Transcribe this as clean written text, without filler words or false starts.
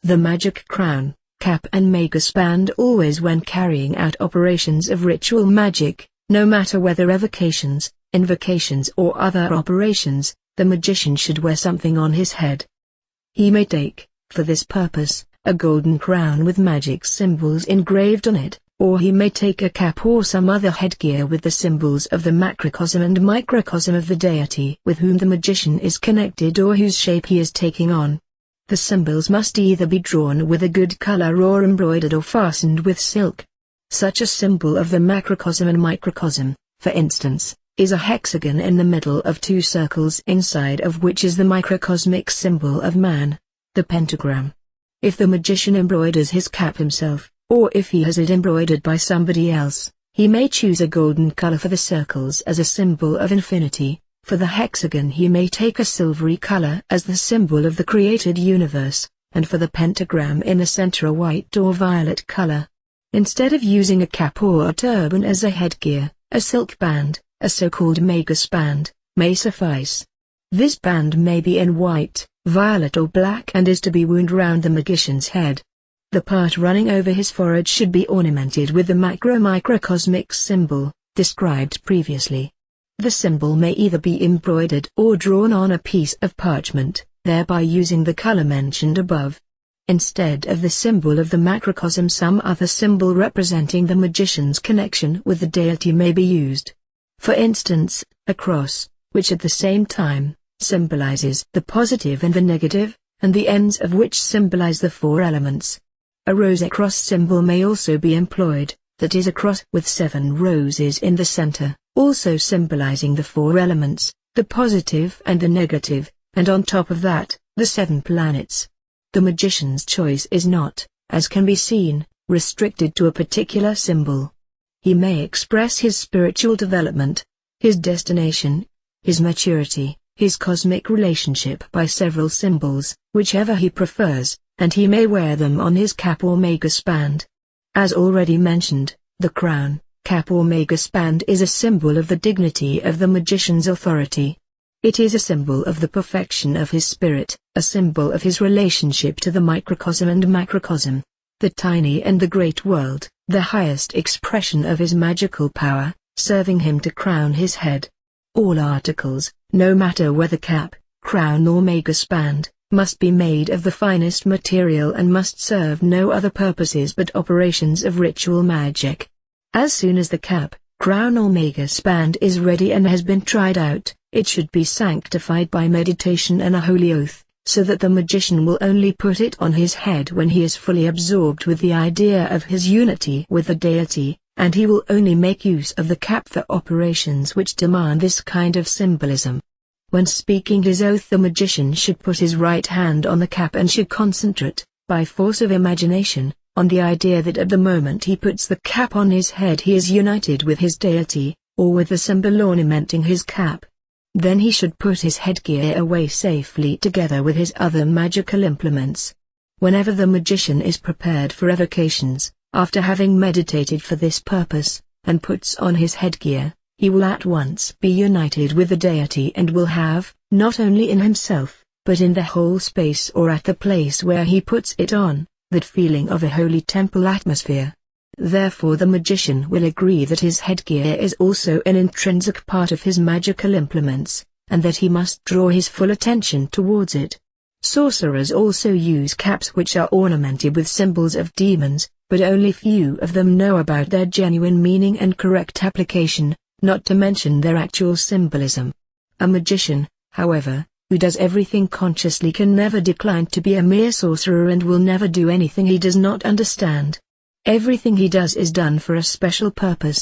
The magic crown, cap and Magus band. Always when carrying out operations of ritual magic, no matter whether evocations, invocations or other operations, the magician should wear something on his head. He may take, for this purpose, a golden crown with magic symbols engraved on it, or he may take a cap or some other headgear with the symbols of the macrocosm and microcosm of the deity with whom the magician is connected or whose shape he is taking on. The symbols must either be drawn with a good color or embroidered or fastened with silk. Such a symbol of the macrocosm and microcosm, for instance, is a hexagon in the middle of two circles inside of which is the microcosmic symbol of man, the pentagram. If the magician embroiders his cap himself, or if he has it embroidered by somebody else, he may choose a golden color for the circles as a symbol of infinity. For the hexagon he may take a silvery color as the symbol of the created universe, and for the pentagram in the center a white or violet color. Instead of using a cap or a turban as a headgear, a silk band, a so-called Magus band, may suffice. This band may be in white, violet or black and is to be wound round the magician's head. The part running over his forehead should be ornamented with the macro-microcosmic symbol, described previously. The symbol may either be embroidered or drawn on a piece of parchment, thereby using the color mentioned above. Instead of the symbol of the macrocosm, some other symbol representing the magician's connection with the deity may be used. For instance, a cross, which at the same time symbolizes the positive and the negative, and the ends of which symbolize the four elements. A rose cross symbol may also be employed, that is a cross with 7 roses in the center, also symbolizing the 4 elements, the positive and the negative, and on top of that, the 7 planets. The magician's choice is not, as can be seen, restricted to a particular symbol. He may express his spiritual development, his destination, his maturity, his cosmic relationship by several symbols, whichever he prefers, and he may wear them on his cap or Magus band. As already mentioned, the crown, cap or Magus band is a symbol of the dignity of the magician's authority. It is a symbol of the perfection of his spirit, a symbol of his relationship to the microcosm and macrocosm, the tiny and the great world, the highest expression of his magical power, serving him to crown his head. All articles, no matter whether cap, crown or Magus band, must be made of the finest material and must serve no other purposes but operations of ritual magic. As soon as the cap, crown or Magus band is ready and has been tried out, it should be sanctified by meditation and a holy oath, so that the magician will only put it on his head when he is fully absorbed with the idea of his unity with the deity, and he will only make use of the cap for operations which demand this kind of symbolism. When speaking his oath, the magician should put his right hand on the cap and should concentrate, by force of imagination, on the idea that at the moment he puts the cap on his head he is united with his deity, or with the symbol ornamenting his cap. Then he should put his headgear away safely together with his other magical implements. Whenever the magician is prepared for evocations, after having meditated for this purpose, and puts on his headgear, he will at once be united with the deity and will have, not only in himself, but in the whole space or at the place where he puts it on, that feeling of a holy temple atmosphere. Therefore the magician will agree that his headgear is also an intrinsic part of his magical implements, and that he must draw his full attention towards it. Sorcerers also use caps which are ornamented with symbols of demons, but only few of them know about their genuine meaning and correct application, not to mention their actual symbolism. A magician, however, who does everything consciously can never decline to be a mere sorcerer and will never do anything he does not understand. Everything he does is done for a special purpose.